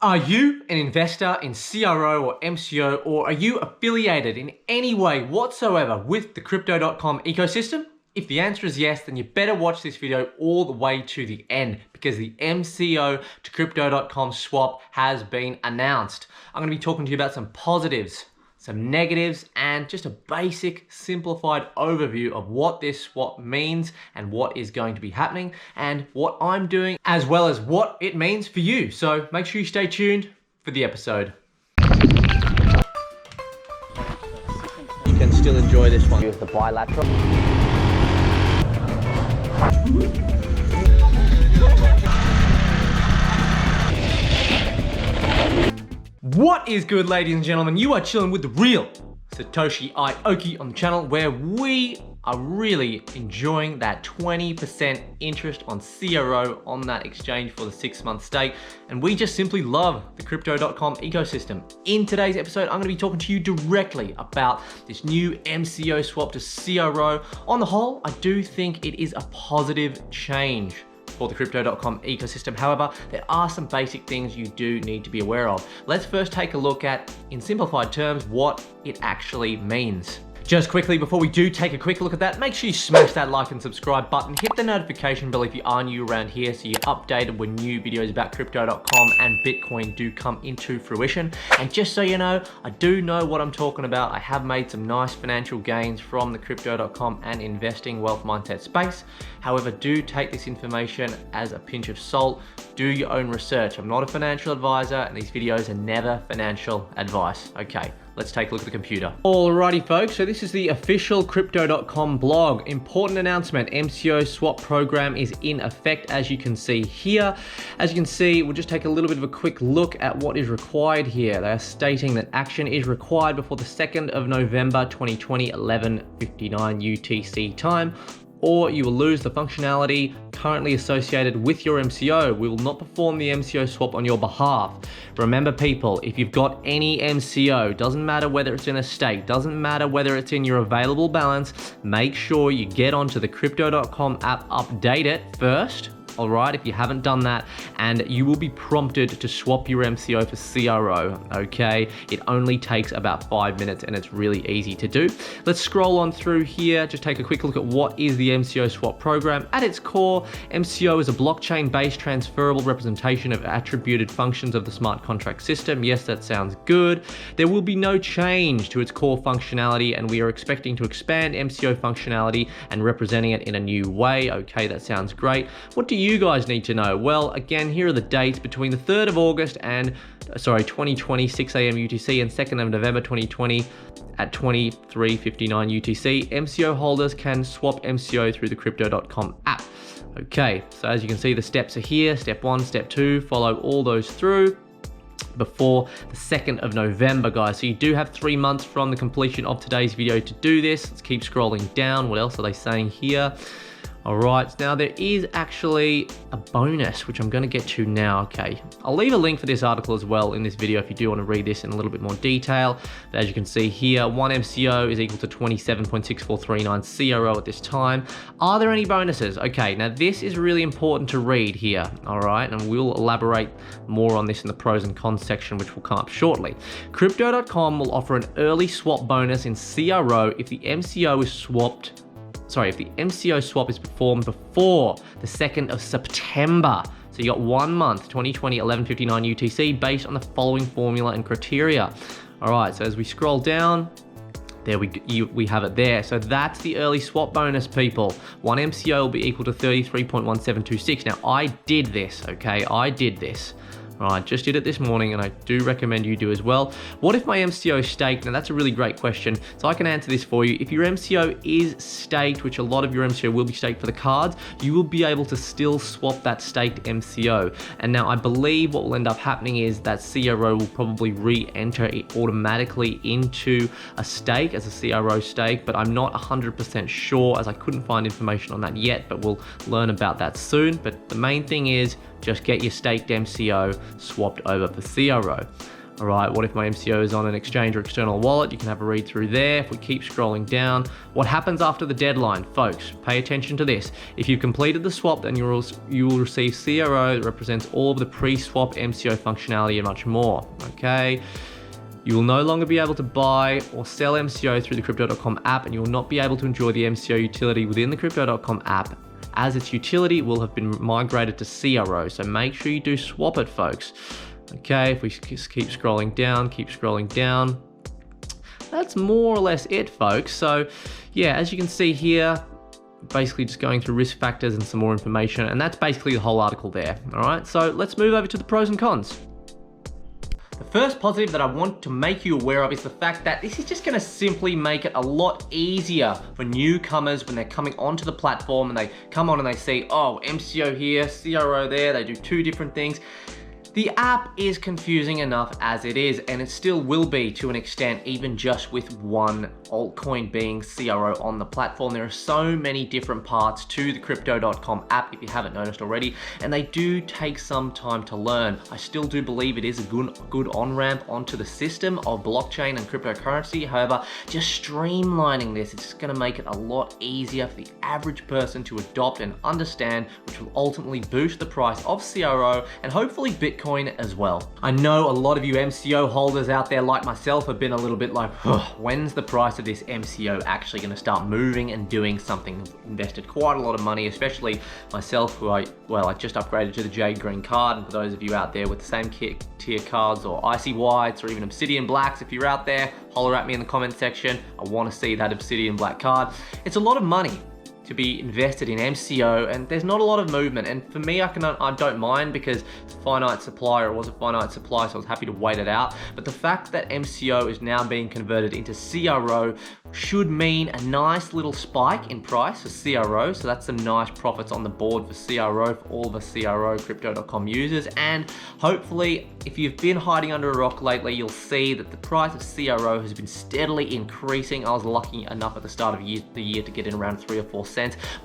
Are you an investor in CRO or MCO, or are you affiliated in any way whatsoever with the crypto.com ecosystem? If the answer is yes, then you better watch this video all the way to the end because the MCO to crypto.com swap has been announced. I'm going to be talking to you about some positives, some negatives, and just a basic simplified overview of what this swap means and what is going to be happening and what I'm doing, as well as what it means for you. So make sure you stay tuned for the episode. You can still enjoy this one. Use the bilateral. What is good, ladies and gentlemen? You are chilling with the real Satoshi Aoki on the channel, where we are really enjoying that 20% interest on CRO on that exchange for the 6-month stake. And we just simply love the crypto.com ecosystem. In today's episode, I'm gonna be talking to you directly about this new MCO swap to CRO. On the whole, I do think it is a positive change for the crypto.com ecosystem. However, there are some basic things you do need to be aware of. Let's first take a look at, in simplified terms, what it actually means. Just quickly, before we do take a quick look at that, make sure you smash that like and subscribe button, hit the notification bell if you are new around here so you're updated when new videos about crypto.com and Bitcoin do come into fruition. And just so you know, I do know what I'm talking about. I have made some nice financial gains from the crypto.com and investing wealth mindset space. However, do take this information as a pinch of salt. Do your own research. I'm not a financial advisor and these videos are never financial advice. Okay, let's take a look at the computer. Alrighty folks, so this is the official crypto.com blog. Important announcement, MCO swap program is in effect, as you can see here. As you can see, we'll just take a little bit of a quick look at what is required here. They are stating that action is required before the 2nd of November 2020, 11:59 UTC time, or you will lose the functionality currently associated with your MCO. We will not perform the MCO swap on your behalf. Remember people, if you've got any MCO, doesn't matter whether it's in a stake, doesn't matter whether it's in your available balance, make sure you get onto the crypto.com app, update it first. All right, if you haven't done that, and you will be prompted to swap your MCO for CRO, okay? It only takes about 5 minutes and it's really easy to do. Let's scroll on through here, just take a quick look at what is the MCO swap program. At its core, MCO is a blockchain-based transferable representation of attributed functions of the smart contract system. Yes, that sounds good. There will be no change to its core functionality, and we are expecting to expand MCO functionality and representing it in a new way. Okay, that sounds great. What do you guys need to know? Well, again, here are the dates between the 3rd of August and 2020, 6 a.m. UTC, and 2nd of November 2020 at 23:59 UTC. MCO holders can swap MCO through the crypto.com app. Okay, so as you can see, the steps are here. Step 1, step 2, follow all those through before the 2nd of November, guys. So you do have 3 months from the completion of today's video to do this. Let's keep scrolling down. What else are they saying here? All right, now there is actually a bonus, which I'm gonna get to now, okay. I'll leave a link for this article as well in this video if you do wanna read this in a little bit more detail. But as you can see here, 1 MCO is equal to 27.6439 CRO at this time. Are there any bonuses? Okay, now this is really important to read here, all right? And we'll elaborate more on this in the pros and cons section, which will come up shortly. Crypto.com will offer an early swap bonus in CRO if the MCO swap is performed before the 2nd of September. So you got 1 month, 2020, 11:59 UTC, based on the following formula and criteria. All right, so as we scroll down, there we have it there. So that's the early swap bonus, people. 1 MCO will be equal to 33.1726. Now I did this, okay? I did this. I just did it this morning and I do recommend you do as well. What if my MCO is staked? Now that's a really great question. So I can answer this for you. If your MCO is staked, which a lot of your MCO will be staked for the cards, you will be able to still swap that staked MCO. And now I believe what will end up happening is that CRO will probably re-enter it automatically into a stake as a CRO stake, but I'm not 100% sure as I couldn't find information on that yet, but we'll learn about that soon. But the main thing is just get your staked MCO swapped over for CRO. All right, what if my MCO is on an exchange or external wallet? You can have a read through there. If we keep scrolling down, what happens after the deadline? Folks, pay attention to this. If you've completed the swap, then you will receive CRO that represents all of the pre-swap MCO functionality and much more, okay? You will no longer be able to buy or sell MCO through the crypto.com app, and you will not be able to enjoy the MCO utility within the crypto.com app, as its utility will have been migrated to CRO. So make sure you do swap it, folks. Okay, if we just keep scrolling down, that's more or less it, folks. So yeah, as you can see here, basically just going through risk factors and some more information, and that's basically the whole article there. All right, so let's move over to the pros and cons. The first positive that I want to make you aware of is the fact that this is just going to simply make it a lot easier for newcomers when they're coming onto the platform and they come on and they see, oh, MCO here, CRO there, they do two different things. The app is confusing enough as it is, and it still will be to an extent, even just with one altcoin being CRO on the platform. There are so many different parts to the crypto.com app, if you haven't noticed already, and they do take some time to learn. I still do believe it is a good on-ramp onto the system of blockchain and cryptocurrency. However, just streamlining this, it's just gonna make it a lot easier for the average person to adopt and understand, which will ultimately boost the price of CRO and hopefully Bitcoin as well. I know a lot of you MCO holders out there like myself have been a little bit like, when's the price of this MCO actually going to start moving and doing something? Invested quite a lot of money, especially myself, who I just upgraded to the Jade Green card. And for those of you out there with the same tier cards or Icy Whites or even Obsidian Blacks, if you're out there, holler at me in the comment section. I want to see that Obsidian Black card. It's a lot of money to be invested in MCO, and there's not a lot of movement. And for me, I don't mind, because it's a finite supply, or it was a finite supply, so I was happy to wait it out. But the fact that MCO is now being converted into CRO should mean a nice little spike in price for CRO. So that's some nice profits on the board for CRO, for all the CRO crypto.com users. And hopefully, if you've been hiding under a rock lately, you'll see that the price of CRO has been steadily increasing. I was lucky enough at the start of the year to get in around 3 or 4 cents.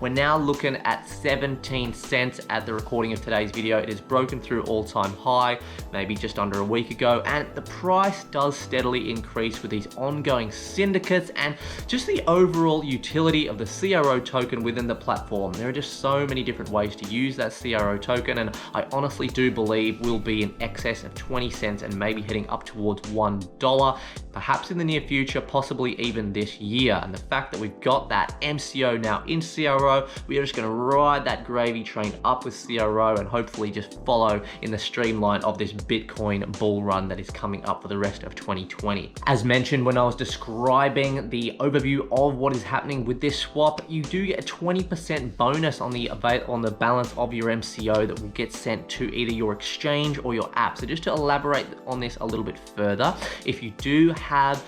We're now looking at 17 cents at the recording of today's video. It is broken through all-time high, maybe just under a week ago, and the price does steadily increase with these ongoing syndicates and just the overall utility of the CRO token within the platform. There are just so many different ways to use that CRO token, and I honestly do believe we'll be in excess of 20 cents and maybe heading up towards $1, perhaps in the near future, possibly even this year. And the fact that we've got that MCO now in CRO, we are just going to ride that gravy train up with CRO and hopefully just follow in the streamline of this Bitcoin bull run that is coming up for the rest of 2020. As mentioned when I was describing the overview of what is happening with this swap, you do get a 20% bonus on the balance of your MCO that will get sent to either your exchange or your app. So just to elaborate on this a little bit further, if you do have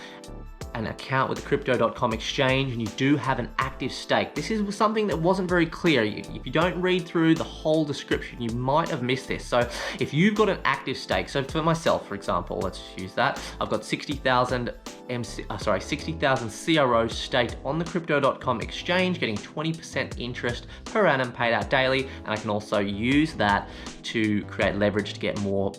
an account with the crypto.com exchange and you do have an active stake, this is something that wasn't very clear. If you don't read through the whole description, you might have missed this. So if you've got an active stake, so for myself, for example, let's use that, I've got 60,000 CRO staked on the crypto.com exchange, getting 20% interest per annum paid out daily, and I can also use that to create leverage to get more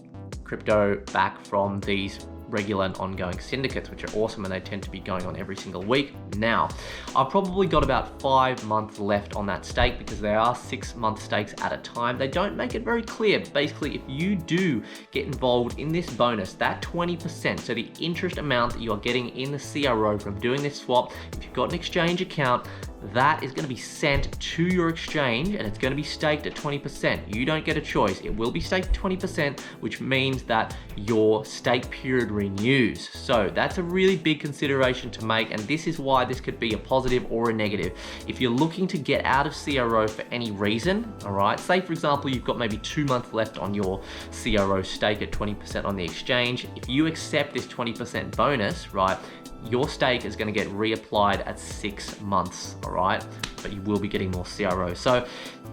crypto back from these regular and ongoing syndicates, which are awesome, and they tend to be going on every single week. Now, I've probably got about 5 months left on that stake, because they are 6-month stakes at a time. They don't make it very clear. Basically, if you do get involved in this bonus, that 20%, so the interest amount that you're getting in the CRO from doing this swap, if you've got an exchange account, that is going to be sent to your exchange and it's going to be staked at 20%. You don't get a choice. It will be staked at 20%, which means that your stake period renews. So that's a really big consideration to make, and this is why this could be a positive or a negative. If you're looking to get out of CRO for any reason, all right, say for example, you've got maybe 2 months left on your CRO stake at 20% on the exchange. If you accept this 20% bonus, right, your stake is going to get reapplied at 6 months, all right? But you will be getting more CRO. So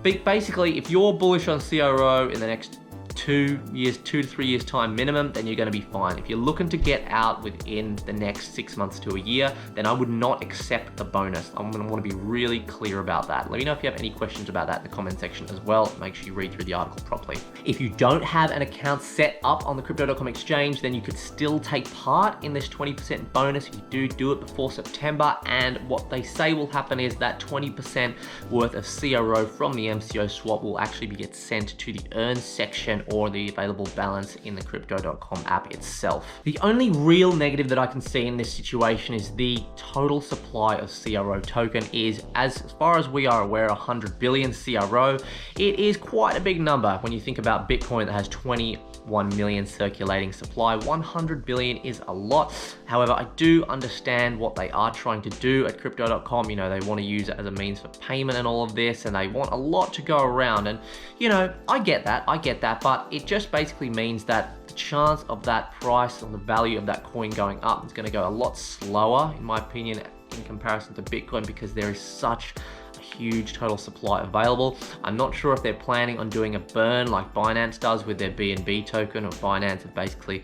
basically, if you're bullish on CRO in the next 2 to 3 years time minimum, then you're going to be fine. If you're looking to get out within the next 6 months to a year, then I would not accept the bonus. I'm going to want to be really clear about that. Let me know if you have any questions about that in the comment section as well. Make sure you read through the article properly. If you don't have an account set up on the crypto.com exchange, then you could still take part in this 20% bonus if you do it before September. And what they say will happen is that 20% worth of CRO from the MCO swap will actually get sent to the earn section or the available balance in the crypto.com app itself. The only real negative that I can see in this situation is the total supply of CRO token is, as far as we are aware, 100 billion CRO. It is quite a big number when you think about Bitcoin that has 21 million circulating supply. 100 billion is a lot. However, I do understand what they are trying to do at crypto.com. You know, they want to use it as a means for payment and all of this, and they want a lot to go around. And, you know, I get that, but it just basically means that the chance of that price or the value of that coin going up is going to go a lot slower, in my opinion, in comparison to Bitcoin, because there is such a huge total supply available. I'm not sure if they're planning on doing a burn like Binance does with their BNB token, or Binance have basically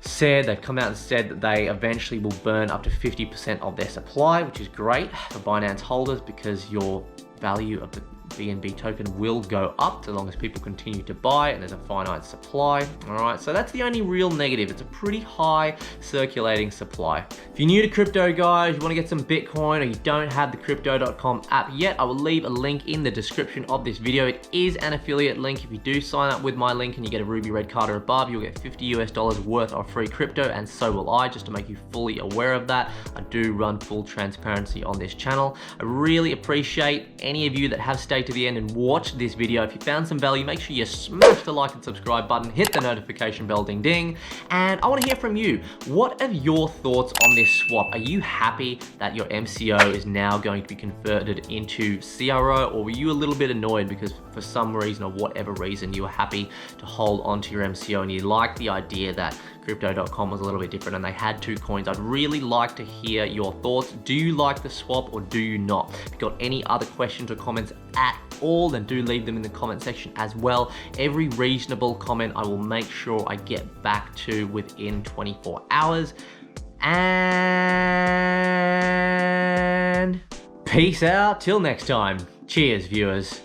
said, they've come out and said that they eventually will burn up to 50% of their supply, which is great for Binance holders because your value of the BNB token will go up so long as people continue to buy and there's a finite supply. All right, so that's the only real negative. It's a pretty high circulating supply. If you're new to crypto, guys, you want to get some Bitcoin, or you don't have the crypto.com app yet, I will leave a link in the description of this video. It is an affiliate link. If you do sign up with my link and you get a ruby red card or above, you'll get $50 worth of free crypto, and so will I, just to make you fully aware of that. I do run full transparency on this channel. I really appreciate any of you that have stayed to the end and watched this video. If you found some value, make sure you smash the like and subscribe button, hit the notification bell, ding ding, and I want to hear from you. What are your thoughts on this swap? Are you happy that your MCO is now going to be converted into CRO, or were you a little bit annoyed because for some reason or whatever reason you were happy to hold onto your MCO and you liked the idea that crypto.com was a little bit different and they had 2 coins? I'd really like to hear your thoughts. Do you like the swap or do you not? If you've got any other questions or comments at all, then do leave them in the comment section as well. Every reasonable comment I will make sure I get back to within 24 hours. And peace out till next time. Cheers, viewers.